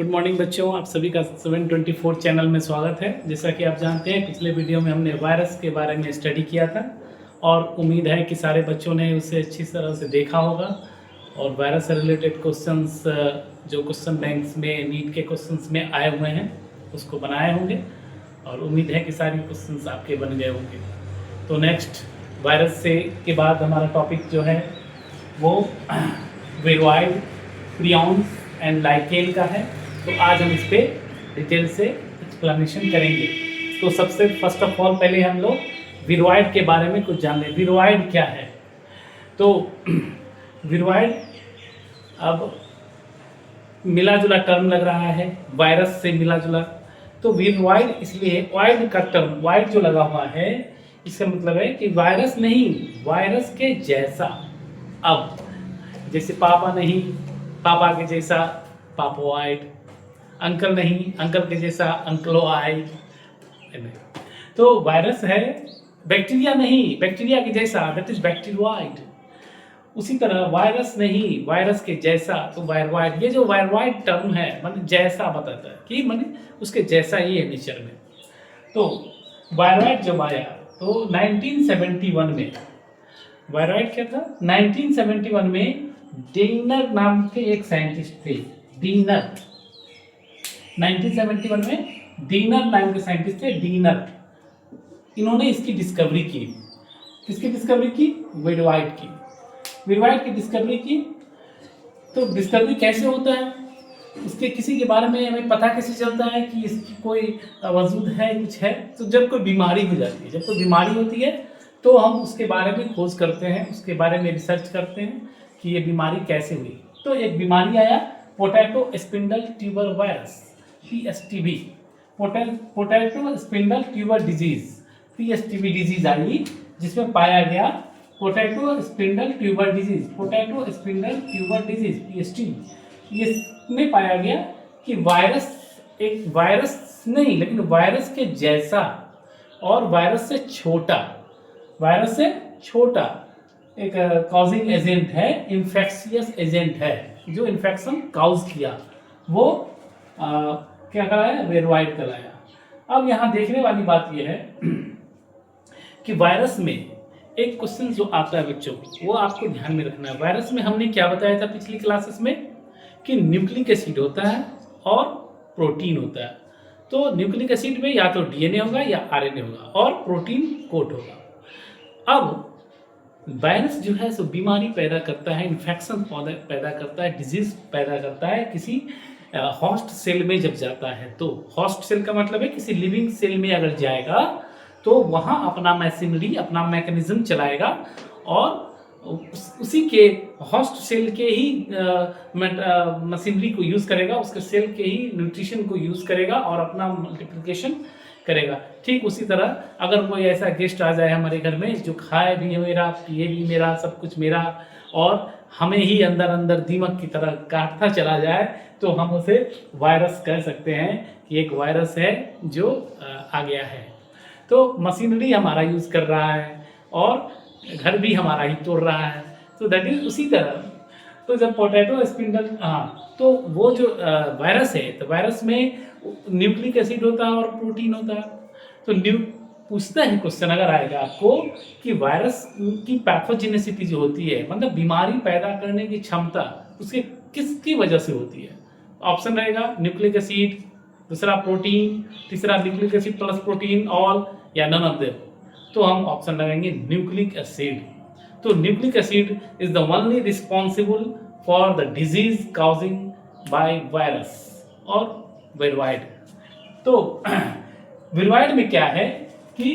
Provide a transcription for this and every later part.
Good morning बच्चों, आप सभी का 724 चैनल में स्वागत है। जैसा कि आप जानते हैं, पिछले वीडियो में हमने वायरस के बारे में स्टडी किया था और उम्मीद है कि सारे बच्चों ने उसे अच्छी तरह से देखा होगा और वायरस से रिलेटेड क्वेश्चंस जो क्वेश्चन बैंक्स में नीट के क्वेश्चंस में आए हुए हैं उसको बनाए होंगे और उम्मीद है कि सारी क्वेश्चंस आपके बन गए होंगे। तो नेक्स्ट वायरस से के बाद हमारा टॉपिक जो है वो वीरोइड, प्रियॉन्स एंड लाइकेन का है। तो आज हम इस पे डिटेल से एक्सप्लेनेशन करेंगे। तो सबसे फर्स्ट ऑफ ऑल पहले हम लोग वीरोइड के बारे में कुछ जान लें। वीरोइड क्या है? तो वीरोइड अब मिला जुला टर्म लग रहा है, वायरस से मिला जुला। तो वीरोइड इसलिए वाइड का टर्म वाइड जो लगा हुआ है, इसका मतलब है कि वायरस नहीं, वायरस के जैसा। अब जैसे पापा नहीं, पापा के जैसा पापोआइड, अंकल नहीं, अंकल के जैसा अंकलोआइड। तो वायरस है, बैक्टीरिया नहीं, बैक्टीरिया के जैसा, दैट इज बैक्टीरियोइड। उसी तरह वायरस नहीं, वायरस के जैसा, तो वायरवाइड। ये जो वायरवाइड टर्म है मतलब जैसा बताता है कि मतलब उसके जैसा ही है नेचर में। तो वायरवाइड जब आया तो 1971 में, वायरवाइड क्या था? 1971 में डेनर नाम के एक साइंटिस्ट थे, डीनर। 1971 में डीनर नाम के साइंटिस्ट थे, डीनर। इन्होंने इसकी डिस्कवरी की। किसकी डिस्कवरी की? वीरोइड की। वीरोइड की डिस्कवरी की। तो डिस्कवरी कैसे होता है, उसके किसी के बारे में हमें पता कैसे चलता है कि इसकी कोई वजूद है, कुछ है? तो जब कोई बीमारी हो जाती है, जब कोई बीमारी होती है तो हम उसके बारे में खोज करते हैं, उसके बारे में रिसर्च करते हैं कि ये बीमारी कैसे हुई। तो एक बीमारी आया, potato spindle tuber virus, PSTV, potato spindle tuber disease, PSTV disease आई, जिसमें पाया गया potato spindle tuber disease, potato spindle tuber disease, PSTV। इसमें पाया गया कि वायरस एक वायरस नहीं लेकिन वायरस के जैसा और वायरस से छोटा, वायरस से छोटा एक कॉजिंग एजेंट है, इन्फेक्शियस एजेंट है जो इन्फेक्शन काउज किया, वो क्या कहलाया? वीरोइड कहलाया। अब यहाँ देखने वाली बात यह है कि वायरस में एक क्वेश्चन जो आता है बच्चों, वो आपको ध्यान में रखना है। वायरस में हमने क्या बताया था पिछली क्लासेस में कि न्यूक्लिक एसिड होता है और प्रोटीन होता है। तो न्यूक्लिक एसिड में या तो DNA होगा या RNA होगा और प्रोटीन कोट होगा। अब वायरस जो है सो बीमारी पैदा करता है, इन्फेक्शन पैदा करता है, डिजीज पैदा करता है किसी होस्ट सेल में जब जाता है। तो होस्ट सेल का मतलब है किसी लिविंग सेल में अगर जाएगा तो वहाँ अपना मशीनरी, अपना मैकेनिज्म चलाएगा और उसी के होस्ट सेल के ही मशीनरी को यूज़ करेगा, उसके सेल के ही न्यूट्रिशन को यूज़ करेगा और अपना मल्टीप्लिकेशन करेगा। ठीक उसी तरह अगर कोई ऐसा गेस्ट आ जाए हमारे घर में जो खाए भी है मेरा, पिए भी मेरा, सब कुछ मेरा और हमें ही अंदर अंदर दीमक की तरह काटता चला जाए, तो हम उसे वायरस कह सकते हैं कि एक वायरस है जो आ गया है। तो मशीनरी हमारा यूज़ कर रहा है और घर भी हमारा ही तोड़ रहा है। तो दैट इज उसी तरह। तो जब पोटैटो स्पिंडल, तो वो जो वायरस है, तो वायरस में न्यूक्लिक एसिड होता है और प्रोटीन होता है। तो पूछता है क्वेश्चन अगर आएगा आपको कि वायरस की पैथोजेनेसिटी जो होती है, मतलब बीमारी पैदा करने की क्षमता, उसके किसकी वजह से होती है? ऑप्शन रहेगा न्यूक्लिक एसिड, दूसरा प्रोटीन, तीसरा nucleic acid plus protein, all या नन ऑफ देम। तो हम ऑप्शन लगाएंगे न्यूक्लिक एसिड। तो nucleic acid is the only responsible for the disease causing by virus और वीरोइड। तो वीरोइड में क्या है कि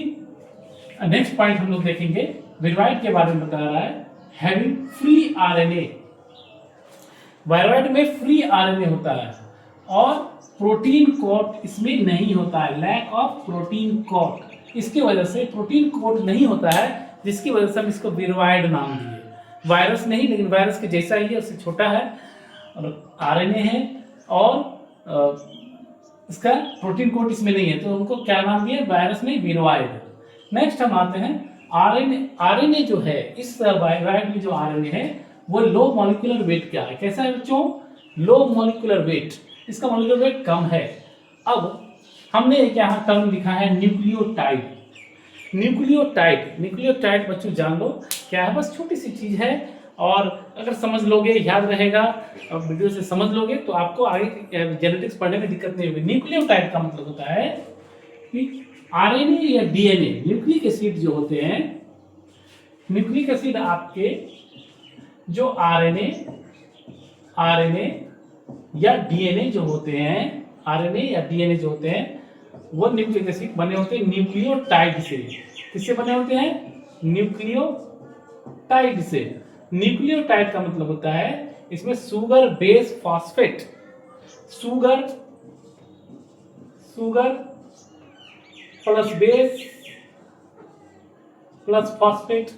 नेक्स्ट पॉइंट हम लोग देखेंगे, वीरोइड के बारे में बता रहा है हैविंग फ्री RNA। वायरॉइड में फ्री RNA होता है और प्रोटीन कोट इसमें नहीं होता है, लैक ऑफ प्रोटीन कोट। इसकी वजह से प्रोटीन कोट नहीं होता है, जिसकी वजह से हम इसको वीरोइड नाम दिए। वायरस नहीं लेकिन वायरस के जैसा ही है, उससे छोटा है और RNA है और इसका प्रोटीन कोट इसमें नहीं है, तो उनको क्या नाम दिया? वायरस नहीं, वीरोइड। नेक्स्ट हम आते हैं RNA जो है, इस वायरॉइड में जो RNA है वो लो मॉलिक्यूलर वेट क्या है? कैसा है बच्चों? Low molecular weight. इसका मॉलिक्यूलर वेट कम है। अब हमने एक यहाँ टर्म लिखा है न्यूक्लियोटाइड। न्यूक्लियोटाइड बच्चों जान लो क्या है, बस छोटी सी चीज है, और अगर समझ लोगे, याद रहेगा, और वीडियो से समझ लोगे तो आपको आगे जेनेटिक्स पढ़ने में दिक्कत नहीं होगी। न्यूक्लियोटाइड का मतलब होता है कि आरएनए या डीएनए, न्यूक्लिक एसिड जो होते हैं, न्यूक्लिक एसिड आपके जो आरएनए या डीएनए जो होते हैं, वो न्यूक्लिक एसिड बने होते हैं न्यूक्लियोटाइड से। किससे बने होते हैं? न्यूक्लियोटाइड से। न्यूक्लियोटाइड का मतलब होता है इसमें sugar base phosphate, sugar plus base plus phosphate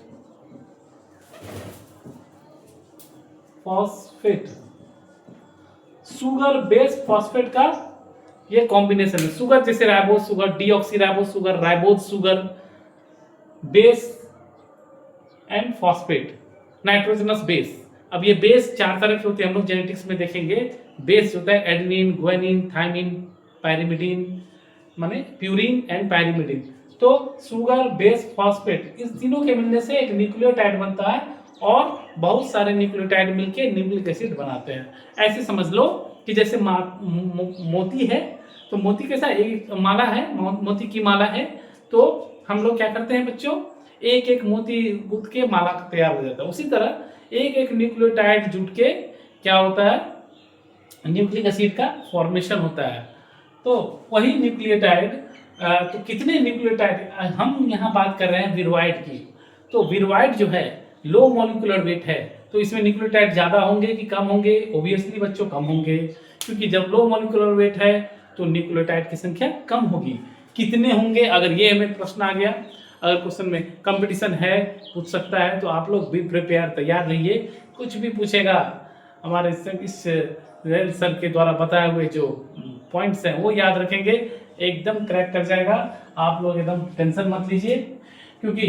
sugar base phosphate का ये कॉम्बिनेशन है। शुगर जैसे ribose sugar, deoxyribose sugar, ribose sugar, base and phosphate, nitrogenous base. अब ये बेस 4 तरह के होते हैं, हम लोग जेनेटिक्स में देखेंगे। बेस होता है एडेनिन, ग्वानिन, थाइमिन, पायरिमिडिन, माने प्यूरिन एंड पायरिमिडिन। तो शुगर बेस फॉस्फेट, इस तीनों के मिलने से एक न्यूक्लियोटाइड बनता है, और बहुत सारे न्यूक्लियोटाइड मिलके न्यूक्लिक एसिड बनाते हैं। ऐसे समझ लो कि जैसे मोती है, तो मोती के साथ एक माला है, मोती की माला है, तो हम लोग क्या करते हैं बच्चों, एक एक मोती गूंथ के माला तैयार हो जाता है। उसी तरह एक एक न्यूक्लियोटाइड जुट के क्या होता है, न्यूक्लिक एसिड का फॉर्मेशन होता है। तो वही न्यूक्लियोटाइड, तो कितने न्यूक्लियोटाइड, हम यहाँ बात कर रहे हैं विरवाइड की। तो विरवाइड जो है लो मॉलिक्यूलर वेट है, तो इसमें न्यूक्लियोटाइड ज्यादा होंगे कि कम होंगे? ओबियसली बच्चों कम होंगे, क्योंकि जब लो मॉलिक्यूलर वेट है तो न्यूक्लियोटाइड की संख्या कम होगी। कितने होंगे, अगर ये हमें प्रश्न आ गया, अगर क्वेश्चन में कंपटीशन है, पूछ सकता है, तो आप लोग बी प्रिपेयर, तैयार रहिए। कुछ भी पूछेगा, हमारे इस रेल सर के द्वारा बताए हुए जो पॉइंट्स हैं वो याद रखेंगे, एकदम क्रैक कर जाएगा। आप लोग एकदम टेंशन मत लीजिए, क्योंकि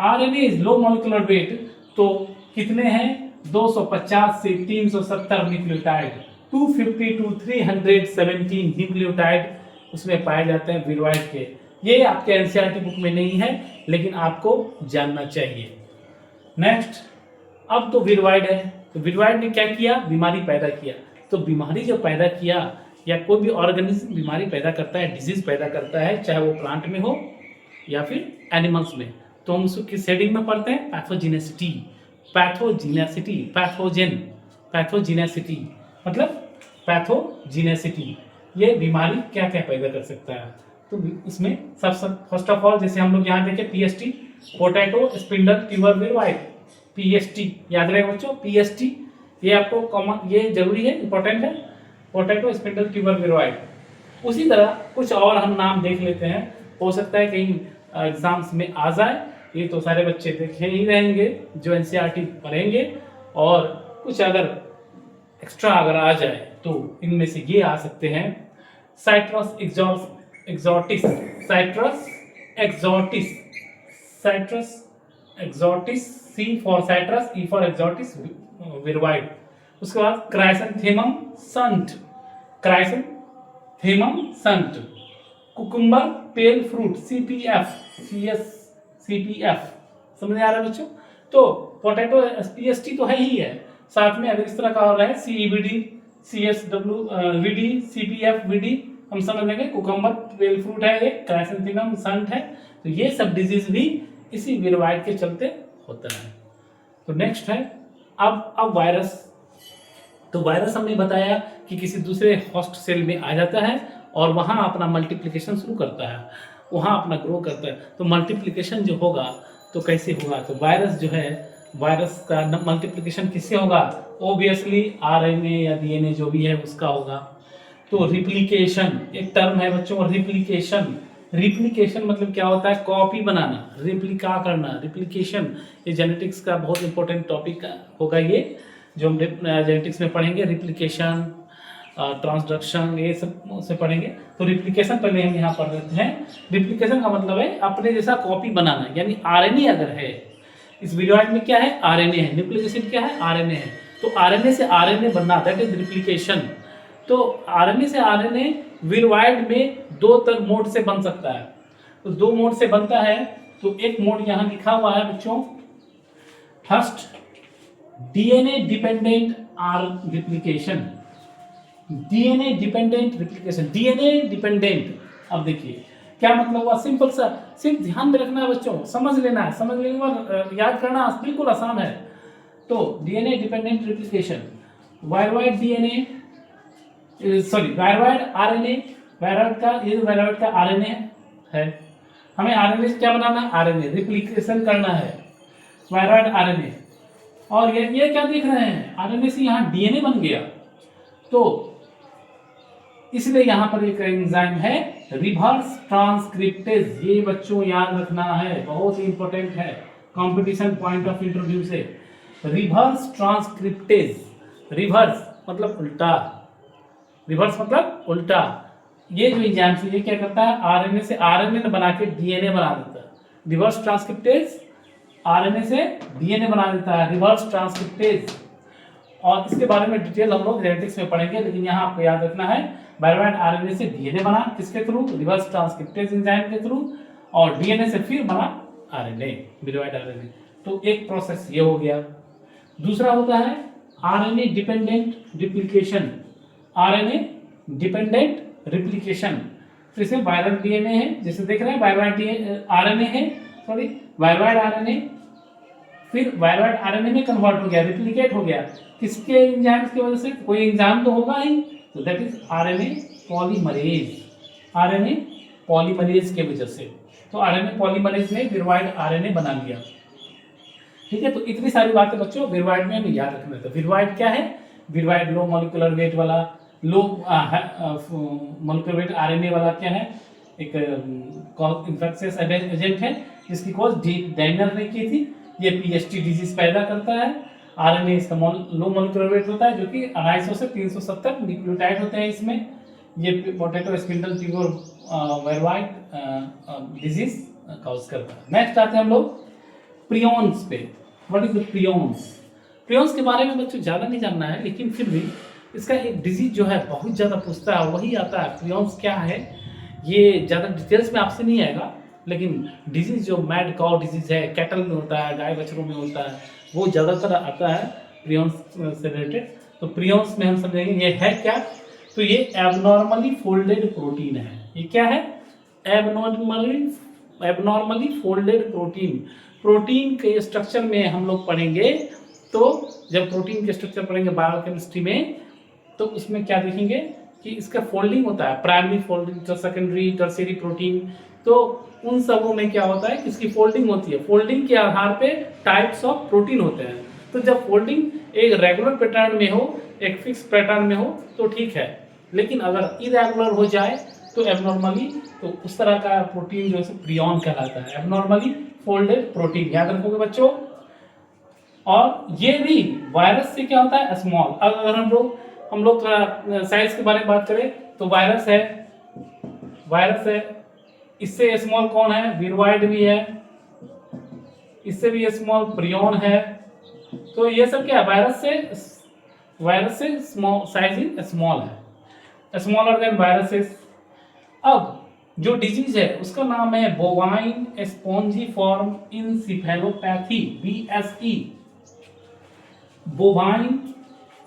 RNA is low molecular weight, तो कितने हैं, 250 से 370 न्यूक्लियोटाइड, 250 to 317 न्यूक्लियोटाइड उसमें पाए जाते हैं विरवाइड के। ये आपके एनसीईआरटी बुक में नहीं है, लेकिन आपको जानना चाहिए। नेक्स्ट, अब तो विरवाइड है, तो विरवाइड ने क्या किया, बीमारी पैदा किया। तो बीमारी जो पैदा किया, या कोई भी ऑर्गेनिज्म बीमारी पैदा करता है, डिजीज पैदा करता है, चाहे वो प्लांट में हो या फिर एनिमल्स में, तो हम उसको किस हेडिंग में पढ़ते हैं? पैथोजेनेसिटी। पैथोजेनेसिटी मतलब पैथोजेनेसिटी, ये बीमारी क्या क्या पैदा कर सकता है। तो इसमें सबसे फर्स्ट ऑफ ऑल, जैसे हम लोग यहाँ देखें, PST, potato spindle tuber viroid, PST याद रहेगा बच्चों, पीएसटी ये आपको कॉमन, ये जरूरी है, इंपॉर्टेंट है, पोटैटो स्पिंडल ट्यूबर विरवाइड। उसी तरह कुछ और हम नाम देख लेते हैं, हो सकता है कहीं एग्जाम्स में आ जाए। ये तो सारे बच्चे देखे ही रहेंगे जो एनसीईआरटी पढ़ेंगे, और कुछ अगर एक्स्ट्रा अगर आ जाए तो इनमें से ये आ सकते हैं, citrus exocortis, C for citrus, E for exocortis viroid. उसके बाद chrysanthemum stunt, cucumber pale fruit, CPF, समझ आ रहा है बच्चों। तो पोटैटो पीएसटी तो है ही है, साथ में अगर इस तरह का हो रहा है सीईबीडी, सीएसडब्ल्यू सीपीएफ वीडी, हम समझ लेंगे कुकुम्बर पेल फ्रूट है, ये क्राइसैंथेमम संट है। तो ये सब डिजीज भी इसी विरवाइड के चलते होता है। तो नेक्स्ट है अब वायरस। तो वायरस हमने बताया कि किसी दूसरे होस्ट सेल में आ जाता है और वहाँ अपना मल्टीप्लिकेशन शुरू करता है, वहाँ अपना ग्रो करता है। तो मल्टीप्लिकेशन जो होगा तो कैसे होगा, तो वायरस जो है, वायरस का मल्टीप्लिकेशन किससे होगा? ओबियसली आरएनए या डीएनए जो भी है उसका होगा। तो रिप्लिकेशन एक टर्म है बच्चों, रिप्लिकेशन मतलब क्या होता है? कॉपी बनाना, रिप्लिका करना, रिप्लिकेशन। ये जेनेटिक्स का बहुत इंपॉर्टेंट टॉपिक होगा, ये जो हम जेनेटिक्स में पढ़ेंगे, रिप्लिकेशन, ट्रांसडक्शन, ये सब से पढ़ेंगे। तो रिप्लिकेशन पहले हम यहाँ पढ़ लेते हैं। रिप्लिकेशन का मतलब है अपने जैसा कॉपी बनाना, यानी आरएनए अगर है, इस विरवाइड में क्या है? आरएनए है, न्यूक्लिक एसिड क्या है? आरएनए है। तो आरएनए से आरएनए बनना, दैट इज रिप्लिकेशन। तो आरएनए से आरएनए विरवाइड में दो तरह मोड से बन सकता है। तो दो मोड से बनता है। तो एक मोड यहाँ लिखा हुआ है बच्चों, first DNA dependent are replication. DNA dependent replication, DNA dependent. अब देखिए क्या मतलब हुआ, सिंपल सा, सिर्फ ध्यान में रखना है बच्चों, समझ लेना है, समझ लेने के बाद याद करना बिल्कुल आसान है। तो DNA dependent replication, viroid DNA, sorry viroid RNA, viroid का ये वायरवाइड का आरएनए है, हमें आरएनए से क्या बनाना है, आरएनए रिप्लिकेशन करना है, वायरवाइड आरएनए। और ये क्या देख रहे हैं, आरएनए से यहाँ डीएनए बन गया। तो इसलिए यहाँ पर एक एंजाइम है रिवर्स ट्रांसक्रिप्टेज। ये बच्चों याद रखना है, बहुत ही इंपॉर्टेंट है, कंपटीशन पॉइंट ऑफ इंटरव्यू से। रिवर्स ट्रांसक्रिप्टेज, रिवर्स मतलब उल्टा, रिवर्स मतलब उल्टा। ये जो एंजाइम से ये क्या करता है, आरएनए से आरएनए बना के डीएनए बना देता है। रिवर्स ट्रांसक्रिप्टेज आरएनए से डीएनए बना देता है, रिवर्स ट्रांसक्रिप्टेज। और इसके बारे में डिटेल हम लोग जेनेटिक्स में पढ़ेंगे, लेकिन यहाँ आपको याद रखना है वायरवाइड आरएनए से डीएनए बना, किसके थ्रू, रिवर्स ट्रांसक्रिप्टेज एंजाइम के थ्रू, और डीएनए से फिर बना आरएनए, वायरवाइड आरएनए। तो एक प्रोसेस ये हो गया। दूसरा होता है RNA dependent replication, RNA dependent replication. तो इसमें वायरल डीएनए है, जैसे देख रहे हैं वायरवाइड आरएनए है, सॉरी वायरवाइड आरएनए, फिर वायरवाइड आरएनए में कन्वर्ट हो गया, रिप्लिकेट हो गया, किसके एंजाइम्स की वजह से, कोई एंजाइम तो होगा ही, तो that is RNA polymerase, RNA polymerase के वजह से। तो आरएनए पॉलीमरेज ने विरवाइड आरएनए बना लिया। ठीक है, तो इतनी सारी बातें बच्चों विरवाइड में हमें याद रखना था। विरवाइड क्या है, विरवाइड लो मॉलिक्यूलर वेट वाला, लो मॉलिक्यूलर वेट आरएनए वाला क्या है, एक इन्फेक्शियस एजेंट है जिसकी कॉज डाइनर ने की थी। ये पीएसटी डिजीज पैदा करता है। आरएनए इसका लो मॉलिक्यूलर वेट होता है, जो कि 250 से 370 न्यूक्लियोटाइड होते हैं इसमें। ये potato spindle tuber viroid disease cause करता है। नेक्स्ट आते हैं हम लोग प्रियॉन्स पे। What is the prions? Prions के बारे में बच्चों ज़्यादा नहीं जानना है, लेकिन फिर भी इसका एक डिजीज जो है बहुत ज़्यादा पूछता है, वही आता है प्रियॉन्स क्या है। ये ज़्यादा डिटेल्स में आपसे नहीं आएगा, लेकिन डिजीज जो मैड काउ डिजीज है, कैटल में होता है, गाय बछड़ों में होता है, वो ज़्यादातर आता है प्रियॉन्स से रिलेटेड। तो प्रियॉन्स में हम समझेंगे ये है क्या, तो ये एबनॉर्मली फोल्डेड प्रोटीन है। ये क्या है, एबनॉर्मली फोल्डेड प्रोटीन। प्रोटीन के स्ट्रक्चर में हम लोग पढ़ेंगे, तो जब प्रोटीन के स्ट्रक्चर पढ़ेंगे बायोकेमिस्ट्री में, तो उसमें क्या देखेंगे कि इसका फोल्डिंग होता है, primary folding, secondary, tertiary protein. तो उन सबों में क्या होता है कि इसकी फोल्डिंग होती है। फोल्डिंग के आधार पे टाइप्स ऑफ प्रोटीन होते हैं। तो जब फोल्डिंग एक रेगुलर पैटर्न में हो, एक फिक्स पैटर्न में हो, तो ठीक है, लेकिन अगर इरेगुलर हो जाए तो एबनॉर्मली, तो उस तरह का प्रोटीन जो है प्रियॉन कहलाता है, एबनॉर्मली फोल्डेड प्रोटीन। याद रखोगे बच्चों। और ये भी वायरस से क्या होता है, स्मॉल। अगर हम लोग थोड़ा साइज के बारे में बात करें, तो वायरस है, इससे स्मॉल कौन है, विरवाइड भी है, इससे भी स्मॉल प्रियॉन है। तो ये सब क्या है, वायरस से स्मॉल, साइज इन स्मॉल है, स्मॉलर देन वायरसेस। अब जो डिजीज है उसका नाम है bovine spongiform encephalopathy, BSE, bovine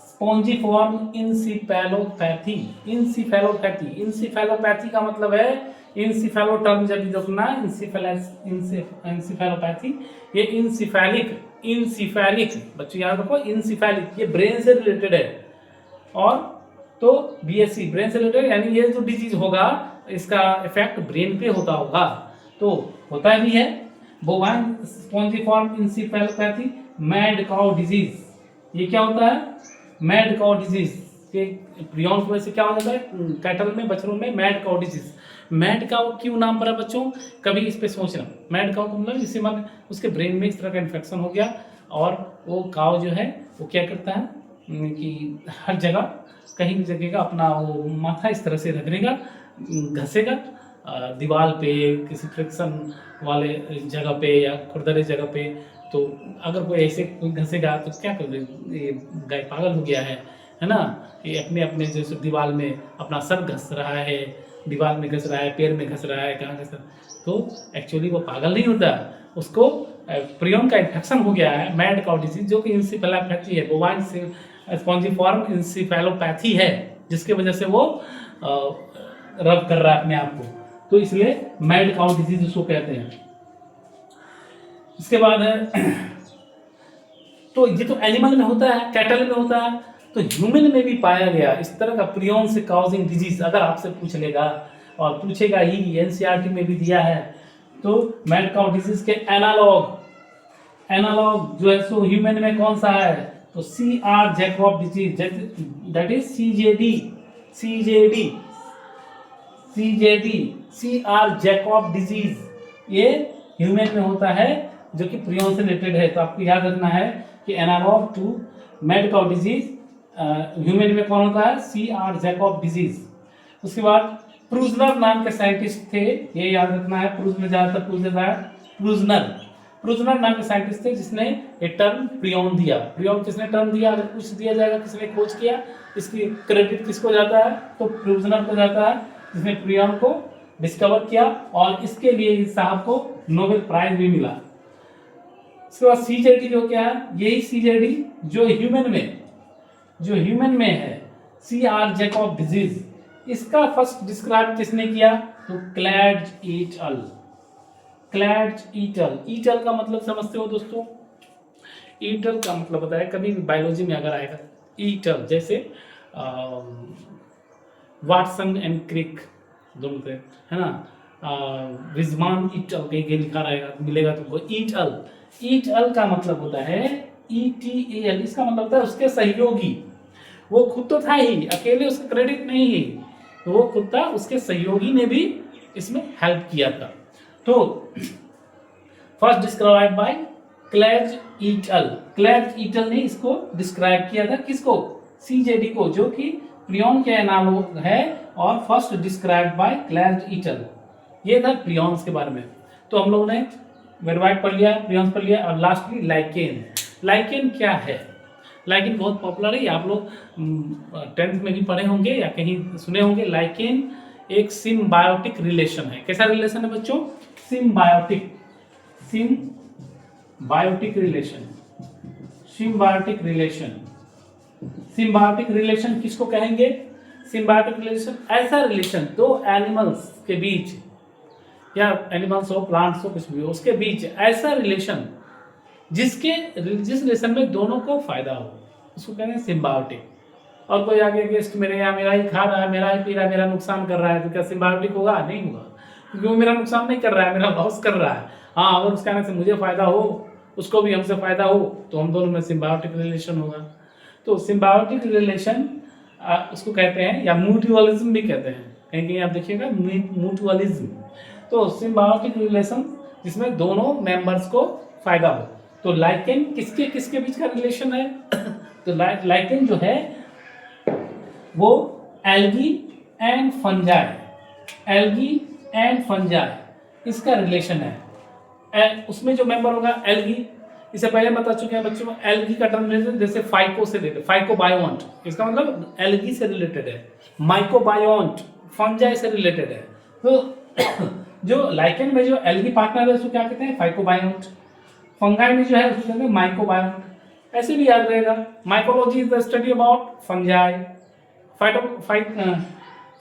spongiform encephalopathy. Encephalopathy का मतलब है, इंसेफेलो टर्म जब देखना, इंसेफेलोपैथी, ये इंसेफेलिक बच्चों याद रखो, इंसेफेलिक, ये ब्रेन से रिलेटेड है। और तो BSE ब्रेन से रिलेटेड, यानी ये जो डिजीज होगा इसका इफेक्ट ब्रेन पे होता होगा, तो होता भी है। Bovine spongiform encephalopathy, mad cow disease, ये क्या होता है, मैड काउ डिजीज के प्रियॉन की वजह से क्या हो जाता है, कैटल में, बछड़ों में mad cow disease. Mad cow क्यों नाम पड़ा बच्चों, कभी इस पे सोचना। मैड काउ मतलब इससे मतलब उसके ब्रेन में इस तरह का इन्फेक्शन हो गया, और वो काउ जो है वो क्या करता है कि हर जगह, कहीं भी जगह का अपना वो माथा इस तरह से रगड़ेगा, घसेगा दीवार पे, किसी फ्रिक्शन वाले जगह पे या खुरदरे जगह पे। तो अगर कोई ऐसे कोई घसेगा तो क्या कर, ये गाय पागल हो गया है, है ना, ये अपने अपने जैसे दीवार में अपना सर घस रहा है, दीवार में घस रहा है, पैर में घस रहा है, कहाँ घस रहा है, तो एक्चुअली वो पागल नहीं होता, उसको प्रियन का इन्फेक्शन हो गया है, मैड काउ डिजीज, जो कि इंसेफेलोपैथी है, बोवाइन स्पॉन्जिफॉर्म इंसेफेलोपैथी है, जिसके वजह से वो रब कर रहा है अपने आप को, तो इसलिए मैड काउ डिजीज उसको कहते हैं। इसके बाद है तो ये तो एनिमल में होता है, कैटल में होता है, तो ह्यूमन में भी पाया गया इस तरह का प्रियन से काउजिंग डिजीज, अगर आपसे पूछ लेगा और पूछेगा ही, एनसीईआरटी में भी दिया है, तो मैड काउ डिजीज के एनालॉग जो है सो ह्यूमन में कौन सा है, तो CR Jacob disease, that is CR Jacob disease, ये ह्यूमन में होता है, जो कि प्रियन से रिलेटेड है। तो आपको याद रखना है कि analogue to mad cow disease human में कौन होता है, CR जैकब डिजीज। उसके बाद प्रूजनर नाम के साइंटिस्ट थे, ये याद रखना है, प्रूजनर नाम के साइंटिस्ट थे जिसने ये टर्म प्रियन दिया। प्रियन किसने टर्म दिया, अगर कुछ दिया जाएगा किसने खोज किया, इसकी क्रेडिट किसको जाता है, तो प्रूजनर को जाता है, जिसने प्रियन को डिस्कवर किया, और इसके लिए इस साहब को नोबेल प्राइज भी मिला। इसके बाद CJD जो क्या है, यही CJD जो ह्यूमन में है, CR जैकब डिजीज, इसका फर्स्ट डिस्क्राइब किसने किया, तो क्लैड्ज ईटल का मतलब समझते हो दोस्तों, ईटल का मतलब बताया, कभी भी बायोलॉजी में अगर आएगा ईटल, जैसे वाटसन एंड क्रिक दोनों थे, है ना, विजमान ईटल कहीं लिखा रहेगा मिलेगा तुमको, ईटल का मतलब होता है ETAL, इसका मतलब होता है उसके सहयोगी, वो खुद तो था ही, अकेले उसका क्रेडिट नहीं है, तो वो खुद था, उसके सहयोगी ने भी इसमें हेल्प किया था। तो फर्स्ट डिस्क्राइब बाय क्लैड्ज ईटल ने इसको डिस्क्राइब किया था, किसको, CJD को, जो कि प्रियन के एनालॉग है, और फर्स्ट डिस्क्राइब बाय क्लैड्ज ईटल। ये था प्रियंस के बारे में। तो हम लोगों ने वेरवाइट पढ़ लिया, प्रियंस पढ़ लिया, और लास्टली लाइकेन क्या है। लाइकेन बहुत पॉपुलर है, आप लोग 10th में भी पढ़े होंगे या कहीं सुने होंगे। लाइकेन एक सिम्बायोटिक रिलेशन है। कैसा रिलेशन है बच्चों, सिम्बायोटिक रिलेशन किसको कहेंगे, सिम्बायोटिक रिलेशन ऐसा रिलेशन दो एनिमल्स के बीच, या एनिमल्स हो, प्लांट्स हो, कुछ भी हो, उसके बीच ऐसा रिलेशन जिस रिलेशन में दोनों को फायदा हो, उसको कहते हैं सिम्बायोटिक। और कोई आगे गेस्ट मेरे यहाँ मेरा ही खा रहा है, मेरा ही पी रहा है, मेरा नुकसान कर रहा है, तो क्या सिम्बायोटिक होगा, नहीं होगा, क्योंकि वो मेरा नुकसान नहीं कर रहा है, मेरा लॉस कर रहा है। हाँ, अगर उसके आने से मुझे फायदा हो, उसको भी हमसे फायदा हो, तो हम दोनों में सिम्बायोटिक रिलेशन होगा। तो सिम्बायोटिक रिलेशन उसको कहते हैं, या म्यूचुअलिज्म भी कहते हैं, कहीं कहीं आप देखिएगा म्यूचुअलिज्म। तो सिम्बायोटिक रिलेशन जिसमें दोनों मेंबर्स को फायदा हो। तो लाइकेन किसके बीच का रिलेशन है, तो लाइकेन जो है वो एल्गी एंड फंजाई इसका रिलेशन है। उसमें जो मेंबर होगा एल्गी, इससे पहले बता चुके हैं बच्चों, एल्गी का टर्म रिलेटेड जैसे फाइको से रिलेटेड, फाइकोबायोन्ट, इसका मतलब एल्गी से रिलेटेड है। माइकोबायोन्ट फंजाई से रिलेटेड है। तो जो लाइकेन में जो एल्गी पार्टनर है उसको क्या कहते हैं, फाइकोबायोन्ट। फंगाई में जो है उसको कहते हैं माइकोबायोन्ट। ऐसे भी याद रहेगा, mycology is the study about fungi,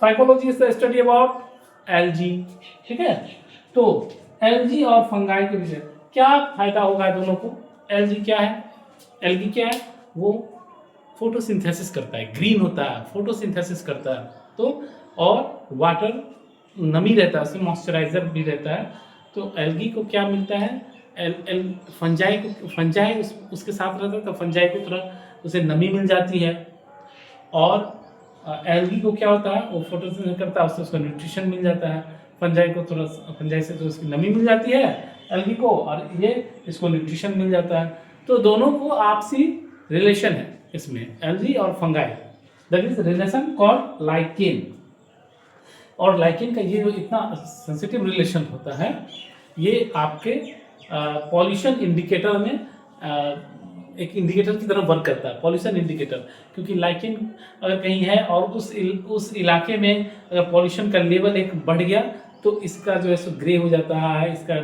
phycology is the study about algae. ठीक है, तो एल्गी और फंगाई के बीच क्या फायदा होगा दोनों को। एल्गी क्या है, वो फोटोसिंथेसिस करता है, ग्रीन होता है, फोटोसिंथेसिस करता है, तो और वाटर नमी रहता है, उसमें मॉइस्चराइजर भी रहता है। तो एल्गी को क्या मिलता है, फंजाई उसके साथ रहता है, तो फंजाई को थोड़ा उसे नमी मिल जाती है। और एल्गी को क्या होता है, वो फोटोसिंथेसिस करता है, उससे उसको न्यूट्रिशन मिल जाता है। फंजाई से तो उसकी नमी मिल जाती है एल्गी को, और ये इसको न्यूट्रिशन मिल जाता है। तो दोनों को आपसी रिलेशन है इसमें, एल्गी और fungi, that is relation called lichen. और लाइकेन का ये जो इतना सेंसिटिव रिलेशन होता है, ये आपके पॉल्यूशन इंडिकेटर में एक इंडिकेटर की तरह वर्क करता है, पॉल्यूशन इंडिकेटर। क्योंकि लाइकेन अगर कहीं है और उस इलाके में अगर पॉल्यूशन का लेवल एक बढ़ गया तो इसका जो है सो ग्रे हो जाता है, इसका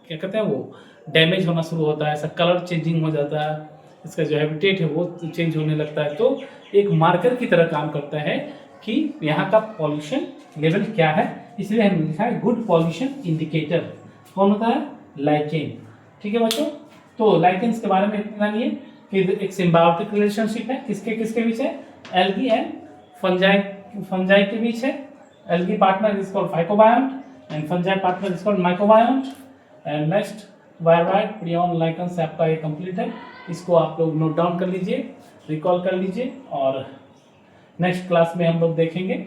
क्या कहते हैं वो डैमेज होना शुरू होता है, ऐसा कलर चेंजिंग हो जाता है, इसका जो हैबिटेट है वो चेंज होने लगता है। तो एक मार्कर की तरह काम करता है कि यहाँ का पॉल्यूशन लेवल क्या है, इसलिए हमने लिखा है गुड पॉल्यूशन इंडिकेटर। कौन होता है? लाइकेन। ठीक है बच्चों, तो लाइकेन्स के बारे में इतना नहीं है कि एक सिम्बायोटिक रिलेशनशिप है, किसके बीच है? एल्गी एंड फंजाई के बीच है। Algae partner is called phycobiont and fungi partner is called mycobiont. And next viroid prion lichen से आपका ये कंप्लीट है, इसको आप लोग नोट डाउन कर लीजिए, रिकॉल कर लीजिए, और नेक्स्ट क्लास में हम लोग देखेंगे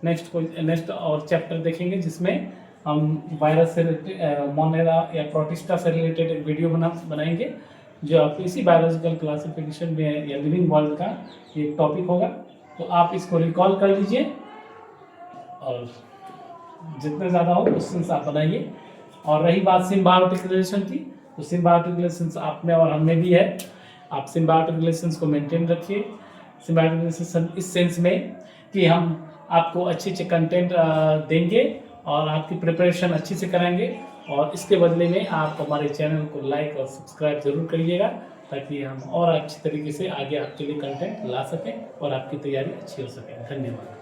नेक्स्ट और चैप्टर देखेंगे जिसमें हम वायरस से मोनेरा या प्रोटिस्टा से रिलेटेड एक वीडियो बनाएंगे जो आपको इसी बायोलॉजिकल क्लासिफिकेशन में या लिविंग वर्ल्ड का एक टॉपिक होगा। तो आप इसको रिकॉल कर लीजिए और जितने ज़्यादा हो क्वेश्चन आप बनाइए। और रही बात सिम्बायोटिक रिलेशन की, तो सिम्बायोटिक रिलेशंस आप में और हम में भी है। आप सिम्बायोटिक रिलेशंस को मेंटेन रखिए। सिम्बायोटिक रिलेशन इस सेंस में कि हम आपको अच्छे कंटेंट देंगे और आपकी प्रिपरेशन अच्छी से कराएंगे, और इसके बदले में आप हमारे चैनल को लाइक और सब्सक्राइब जरूर करिएगा ताकि हम और अच्छी तरीके से आगे आपके लिए कंटेंट ला सकें और आपकी तैयारी अच्छी हो सके। धन्यवाद।